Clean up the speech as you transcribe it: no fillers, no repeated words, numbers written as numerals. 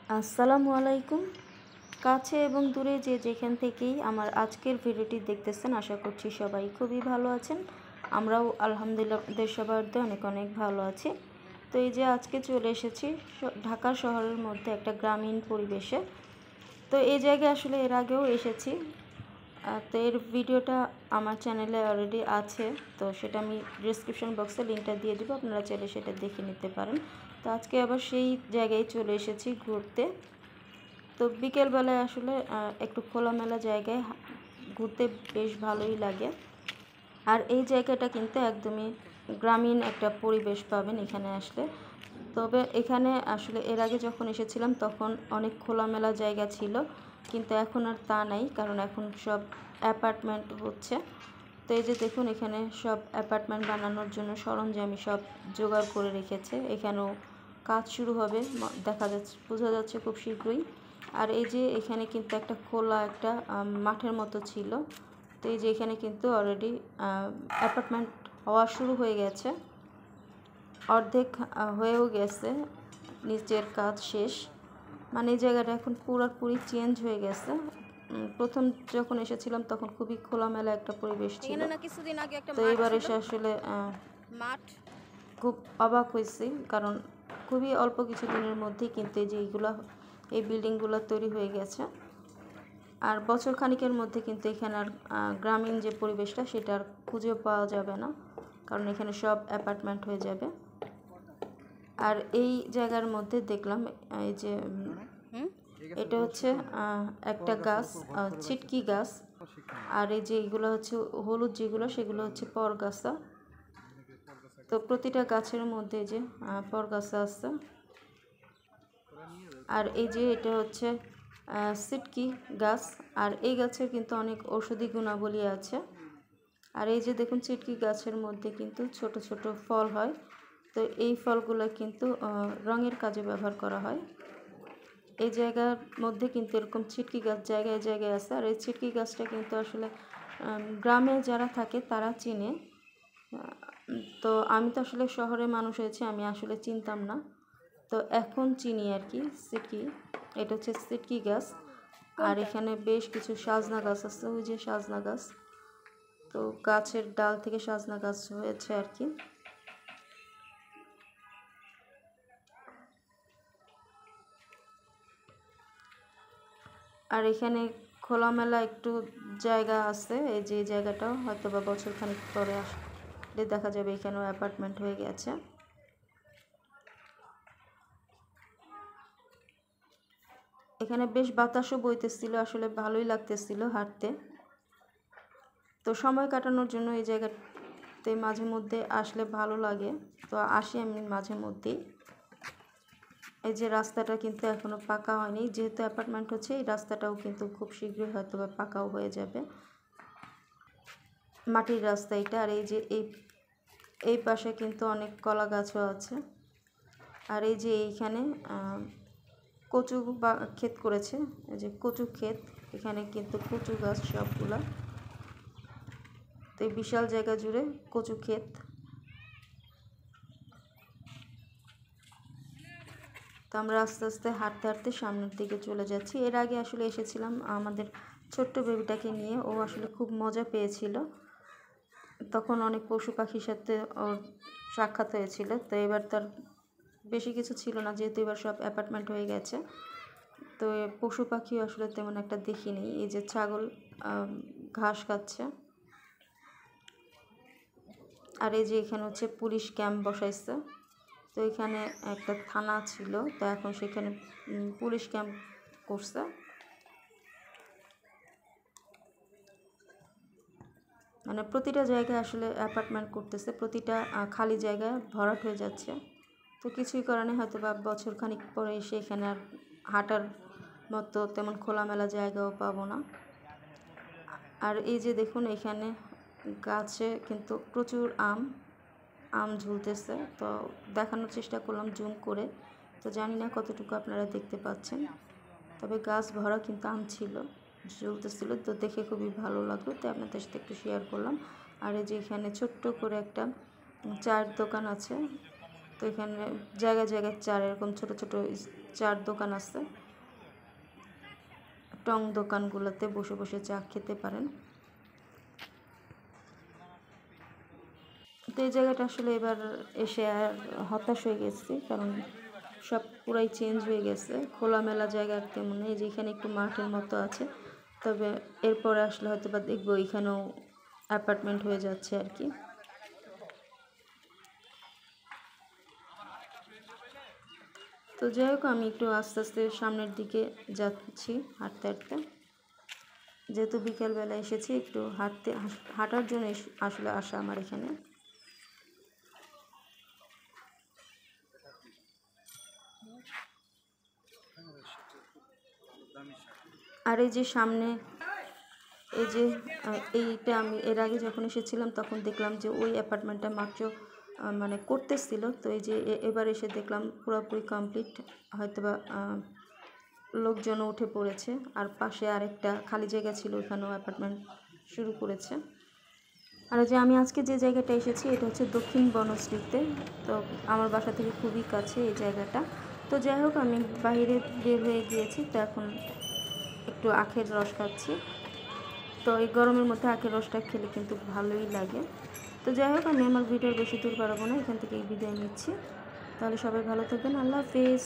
আসসালামু আলাইকুম। কাছে এবং দূরে যে যেখান থেকেই আমার আজকের ভিডিওটি দেখতেছেন, আশা করছি সবাই খুবই ভালো আছেন। আমরাও আলহামদুলিল্লাহ আপনাদের সবার অনেক অনেক ভালো আছি। তো এই যে আজকে চলে এসেছি ঢাকা শহরের মধ্যে একটা গ্রামীণ পরিবেশে। তো এই জায়গায় আসলে এর আগেও এসেছি। তো এর ভিডিওটা আমার চ্যানেলে অলরেডি আছে, তো সেটা আমি ডিসক্রিপশন বক্সে লিঙ্কটা দিয়ে দেবো, আপনারা চাইলে সেটা দেখে নিতে পারেন। তো আজকে আবার সেই জায়গায় চলে এসেছি ঘুরতে। তো বিকেলবেলায় আসলে একটু খোলামেলা জায়গায় ঘুরতে বেশ ভালোই লাগে। আর এই জায়গাটা কিন্তু একদমই গ্রামীণ একটা পরিবেশ পাবেন এখানে আসলে। তবে এখানে আসলে এর আগে যখন এসেছিলাম তখন অনেক খোলামেলা জায়গা ছিল, কিন্তু এখন আর তা নাই, কারণ এখন সব অ্যাপার্টমেন্ট হচ্ছে। তো এই যে দেখুন, এখানে সব অ্যাপার্টমেন্ট বানানোর জন্য সরঞ্জামই সব জোগাড় করে রেখেছে। এখানেও কাজ শুরু হবে, দেখা যাচ্ছে, বোঝা যাচ্ছে খুব শীঘ্রই। আর এই যে এখানে কিন্তু একটা খোলা একটা মাঠের মতো ছিল। তো এই যে এখানে কিন্তু অলরেডি অ্যাপার্টমেন্ট হওয়া শুরু হয়ে গেছে, অর্ধেক হয়েও গেছে, নিচের কাজ শেষ। মানে এই জায়গাটা এখন পুরোপুরি চেঞ্জ হয়ে গেছে। প্রথম যখন এসেছিলাম তখন খুবই খোলামেলা একটা পরিবেশ ছিল। তো এবার এসে আসলে মাঠ খুব অবাক হয়েছি, কারণ খুবই অল্প কিছু দিনের মধ্যেই কিন্তু এই যে এই বিল্ডিংগুলো তৈরি হয়ে গেছে। আর বছর খানিকের মধ্যে কিন্তু এখানে আর গ্রামীণ যে পরিবেশটা সেটা আর খুঁজে পাওয়া যাবে না, কারণ এখানে সব অ্যাপার্টমেন্ট হয়ে যাবে। আর এই জায়গার মধ্যে দেখলাম এই যে এটা হচ্ছে একটা গাছ, ছিটকি গাছ। আর এই যে এগুলো হচ্ছে হলুদ, যেগুলো সেগুলো হচ্ছে পরগাছা। তো প্রতিটা গাছের মধ্যে যে পরগাছা আছে। আর এই যে এটা হচ্ছে সিটকি গাছ। আর এই গাছের কিন্তু অনেক ঔষধি গুণাবলী আছে। আর এই যে দেখুন, চিটকি গাছের মধ্যে কিন্তু ছোট ছোট ফল হয়। তো এই ফলগুলো কিন্তু রঙের কাজে ব্যবহার করা হয়। এই জায়গার মধ্যে কিন্তু এরকম চিটকি গাছ জায়গায় জায়গায় আছে। আর এই চিটকি গাছটা কিন্তু আসলে গ্রামে যারা থাকে তারা চিনে। তো আমি তো আসলে শহরে মানুষ হয়েছে, আমি আসলে চিনতাম না। তো এখন চিনি আর কি, সিটকি। এটা হচ্ছে সিটকি গাছ। আর এখানে বেশ কিছু সাজনা গাছ আছে, ওই যে সাজনা গাছ। তো গাছের ডাল থেকে সাজনা গাছ হয়েছে আর কি। আর এখানে খোলামেলা একটু জায়গা আছে, এই যে জায়গাটাও হয়তো বা বছর খানিক পরে আসলে দেখা যাবে এখানেও অ্যাপার্টমেন্ট হয়ে গেছে। এখানে বেশ বাতাসও বইতেছিল, আসলে ভালোই লাগতেছিল হাঁটতে। তো সময় কাটানোর জন্য এই জায়গাতে মাঝে মধ্যে আসলে ভালো লাগে, তো আসি আমি মাঝে মধ্যেই। এই যে রাস্তাটা কিন্তু এখনও পাকা হয়নি, যেহেতু অ্যাপার্টমেন্ট হচ্ছে, এই রাস্তাটাও কিন্তু খুব শীঘ্রই হয়তো বা পাকাও হয়ে যাবে, মাটির রাস্তা এটা। আর এই যে এই পাশে কিন্তু অনেক কলা গাছও আছে। আর এই যে এইখানে কচু বা ক্ষেত করেছে, এই যে কচু ক্ষেত, এখানে কিন্তু কচু গাছ সবগুলা। তো এই বিশাল জায়গা জুড়ে কচু ক্ষেত। তো আমরা আস্তে আস্তে হাঁটতে হাঁটতে সামনের দিকে চলে যাচ্ছি। এর আগে আসলে এসেছিলাম আমাদের ছোট্ট বেবিটাকে নিয়ে, ও আসলে খুব মজা পেয়েছিল। তখন অনেক পশু পাখির সাথে ওর সাক্ষাৎ হয়েছিল। তো এবার তার বেশি কিছু ছিল না, যেহেতু এবার সব অ্যাপার্টমেন্ট হয়ে গেছে। তো পশু পাখিও আসলে তেমন একটা দেখিনি। এই যে ছাগল ঘাস খাচ্ছে। আর এই যে এখানে হচ্ছে পুলিশ ক্যাম্প বসাইছে। তো এখানে একটা থানা ছিল, তো এখন সেখানে পুলিশ ক্যাম্প করছে। মানে প্রতিটা জায়গায় আসলে অ্যাপার্টমেন্ট করতেছে, প্রতিটা খালি জায়গায় ভরাট হয়ে যাচ্ছে। তো কিছুই কারণে হয়তো বা বছর খানিক পরে এসে এখানে আর হাঁটার মতো তেমন খোলামেলা জায়গাও পাবো না। আর এই যে দেখুন, এখানে গাছে কিন্তু প্রচুর আম ঝুলতেছে। তো দেখানোর চেষ্টা করলাম জুম করে, তো জানি না কতটুকু আপনারা দেখতে পাচ্ছেন। তবে গাছ ভরা কিন্তু আম ছিল, ঝুলতেছিল। তো দেখে খুবই ভালো লাগলো, তাই আপনাদের সাথে একটু শেয়ার করলাম। আর এই যে এখানে ছোট্ট করে একটা চায়ের দোকান আছে। তো এখানে জায়গায় জায়গায় চার এরকম ছোট ছোট চার দোকান আছে, টং দোকানগুলোতে বসে বসে চা খেতে পারেন। তো এই জায়গাটা আসলে এবার এসে আর হতাশ হয়ে গেছি, কারণ সব পুরাই চেঞ্জ হয়ে গেছে, খোলামেলা জায়গা আর তেমন নেই। যেখানে একটু মাঠের মতো আছে, তবে এরপরে আসলে হয়তো বা দেখবো এখানেও অ্যাপার্টমেন্ট হয়ে যাচ্ছে আর কি। তো যাই হোক, আমি একটু আস্তে আস্তে সামনের দিকে যাচ্ছি হাঁটতে হাঁটতে, যেহেতু বিকেলবেলা এসেছি, একটু হাঁটার জন্য আসলে আসা আমার এখানে। আর এই যে সামনে এই যে এইটা আমি এর আগে যখন এসেছিলাম তখন দেখলাম যে ওই অ্যাপার্টমেন্টটা মাত্র মানে করতেছিল, তো এই যে এবার এসে দেখলাম পুরোপুরি কমপ্লিট, হয়তোবা লোকজনও উঠে পড়েছে। আর পাশে আরেকটা খালি জায়গা ছিল, ওখানেও অ্যাপার্টমেন্ট শুরু করেছে। আর যে আমি আজকে যে জায়গাটা এসেছি এটা হচ্ছে দক্ষিণ বনশ্রীতে, তো আমার বাসা থেকে খুবই কাছে এই জায়গাটা। তো যাই হোক, আমি বাইরে বের হয়ে গিয়েছি, তো এখন একটু আখের রস খাচ্ছি। তো এই গরমের মধ্যে আখের রসটা খেলে কিন্তু ভালোই লাগে। তো যাই হোক, আমি আমার ভিডিওর বেশি দূর বাড়াবো না, এখান থেকে বিদায় নিচ্ছি। তাহলে সবাই ভালো থাকবেন, আল্লাহ হাফেজ।